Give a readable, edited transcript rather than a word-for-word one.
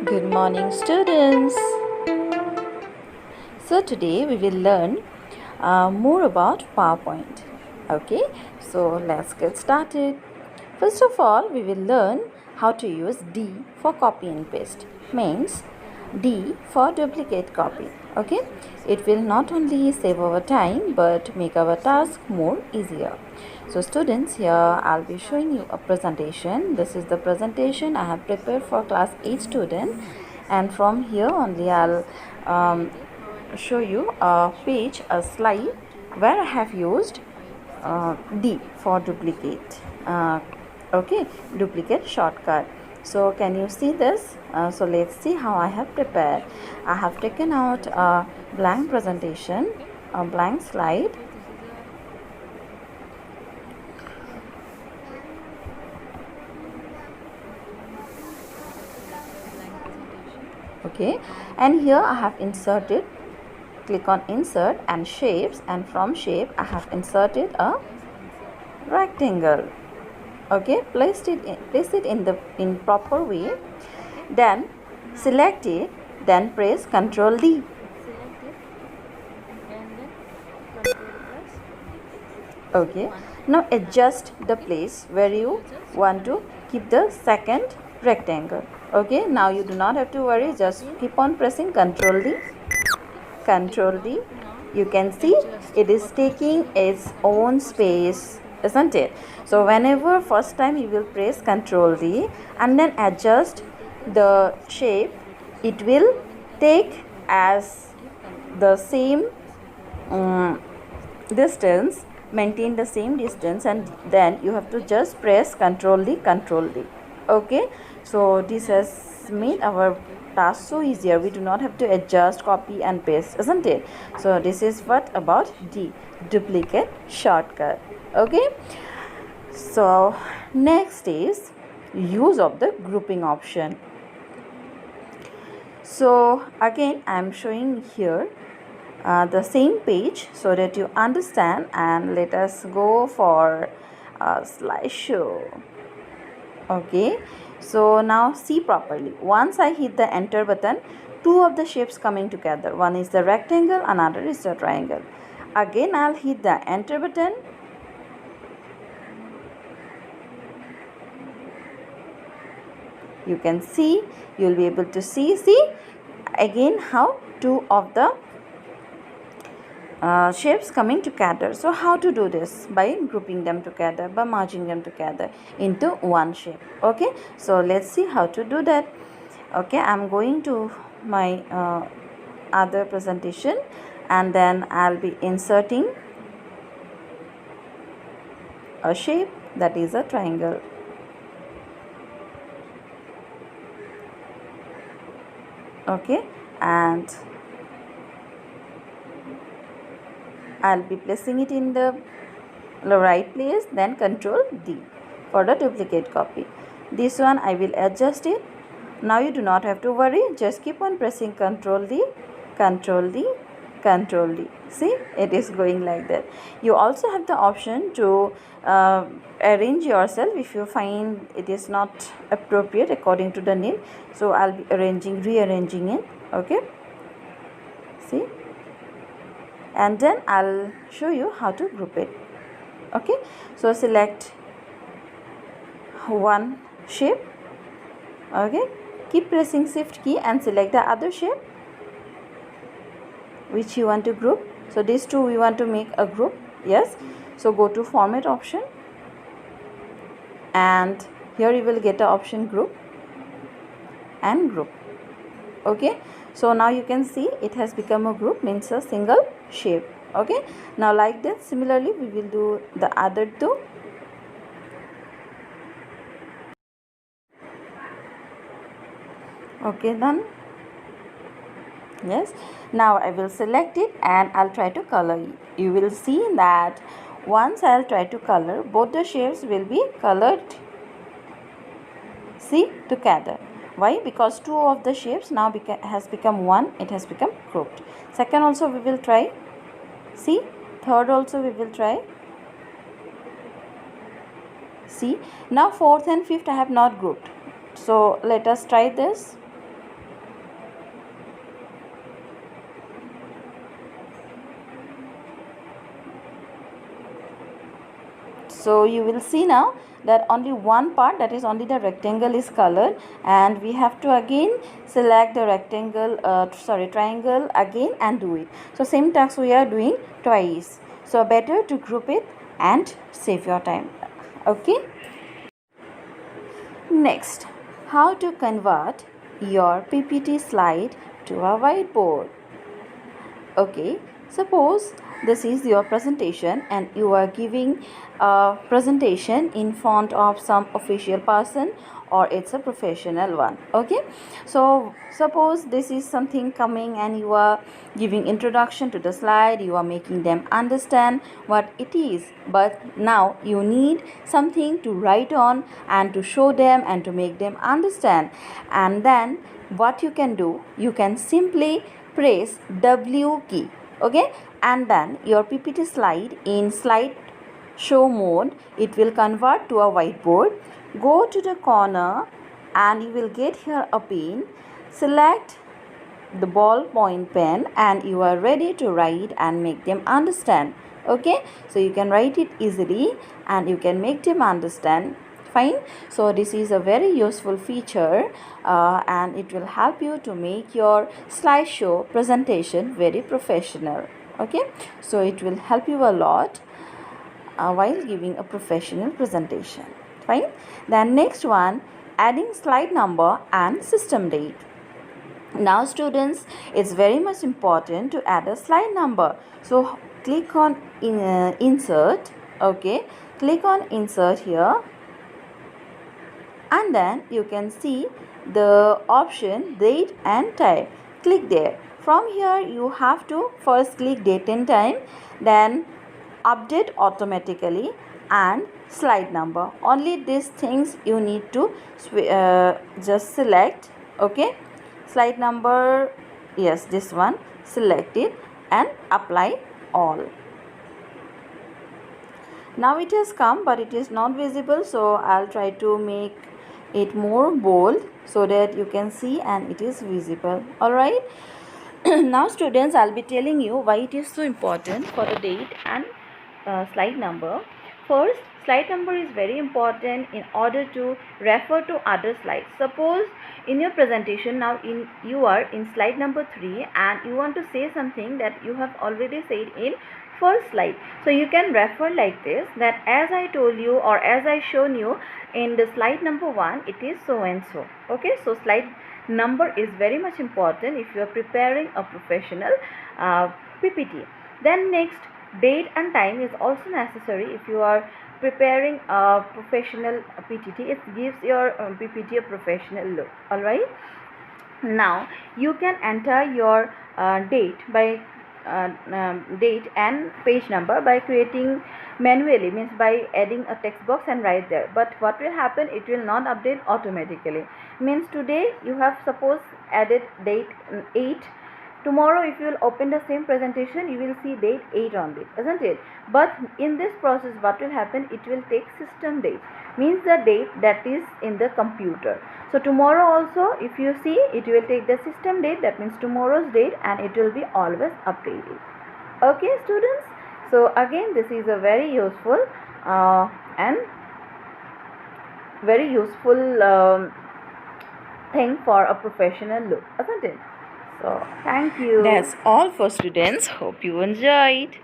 Good morning, students. So today we will learn more about PowerPoint. Okay, so let's get started. First of all, we will learn how to use D for copy and paste. Means D for duplicate copy. Okay, it will not only save our time but make our task more easier. So students, here I'll be showing you a presentation. This is the presentation I have prepared for class 8 student, and from here only I'll show you a page, a slide where I have used D for duplicate. Okay, duplicate shortcut. So can you see this? So let's see how I have prepared. I have taken out a blank presentation, a blank slide. Okay, and here I have inserted, click on insert and shapes, and from shape I have inserted a rectangle. Okay, place it in proper way, then select it, then press Ctrl D. Okay, now adjust the place where you want to keep the second rectangle. Okay, now you do not have to worry, just keep on pressing Ctrl D. Ctrl D. You can see it is taking its own space, isn't it? So whenever first time you will press Ctrl D and then adjust the shape, it will take as the same distance, maintain the same distance, and then you have to just press Ctrl D, Ctrl D. Okay, so this has made our task so easier. We do not have to adjust, copy and paste, isn't it? So this is what about D, duplicate shortcut. Okay, so next is use of the grouping option. So again I am showing here the same page so that you understand, and let us go for a slideshow. Okay, so now see properly. Once I hit the enter button, two of the shapes coming together. One is the rectangle, another is the triangle. Again I'll hit the enter button. You can see, you will be able to see again how two of the shapes coming together. So how to do this? By grouping them together, by merging them together into one shape. Okay, so let's see how to do that. Okay, I'm going to my other presentation, and then I'll be inserting a shape that is a triangle. Okay, and I'll be placing it in the right place, then Ctrl D for the duplicate copy. This one I will adjust it. Now you do not have to worry, just keep on pressing Ctrl D, Ctrl D, Ctrl D. See, it is going like that. You also have the option to arrange yourself if you find it is not appropriate according to the need. So I'll be rearranging it. Okay, see, and then I'll show you how to group it. Okay, so select one shape. Okay, keep pressing shift key and select the other shape which you want to group. So these two we want to make a group. Yes, so go to format option, and here you will get the option group and group. Okay, so now you can see it has become a group, means a single shape. Okay, now like that similarly we will do the other two. Okay, done. Yes, now I will select it and I'll try to color it. You will see that once I'll try to color, both the shapes will be colored, see, together. Why? Because two of the shapes now has become one, it has become grouped. Second also we will try, see, third also we will try, see. Now fourth and fifth I have not grouped, so let us try this. So you will see now that only one part, that is only the rectangle, is colored, and we have to again select the rectangle, triangle again and do it. So same task we are doing twice. So better to group it and save your time. Okay. Next, how to convert your PPT slide to a whiteboard. Okay, suppose this is your presentation and you are giving a presentation in front of some official person, or it's a professional one. Okay, so suppose this is something coming and you are giving introduction to the slide, you are making them understand what it is, but now you need something to write on and to show them and to make them understand. And then what you can do, you can simply press W key. Okay, and then your PPT slide in slide show mode, it will convert to a whiteboard. Go to the corner and you will get here a pen. Select the ballpoint pen and you are ready to write and make them understand. Okay, so you can write it easily and you can make them understand. Fine. So this is a very useful feature and it will help you to make your slideshow presentation very professional. Okay, so it will help you a lot while giving a professional presentation. Fine. Then next one, adding slide number and system date. Now students, it's very much important to add a slide number. So click on insert. Okay, click on insert here, and then you can see the option date and time. Click there. From here you have to first click date and time, then update automatically and slide number. Only these things you need to just select. Okay, slide number, yes, this one, select it and apply all. Now it has come, but it is not visible, so I'll try to make it more bold so that you can see and it is visible. All right. Now students, I'll be telling you why it is so important for the date and slide number. First, slide number is very important in order to refer to other slides. Suppose in your presentation now you are in slide number 3 and you want to say something that you have already said in first slide. So you can refer like this, that as I told you or as I shown you in the slide number 1, it is so and so. Okay, so slide number is very much important if you are preparing a professional PPT. Then next, date and time is also necessary if you are preparing a professional PPT. It gives your PPT a professional look. All right. Now you can enter your date by date and page number by creating manually, means by adding a text box and write there. But what will happen, it will not update automatically. Means today you have suppose added date 8. Tomorrow if you will open the same presentation, you will see date 8 on it, isn't it? But in this process what will happen, it will take system date, means the date that is in the computer. So tomorrow also if you see, it will take the system date, that means tomorrow's date, and it will be always updated. Okay students, so again this is a very useful and very useful thing for a professional look, isn't it? So thank you. That's all for students. Hope you enjoyed.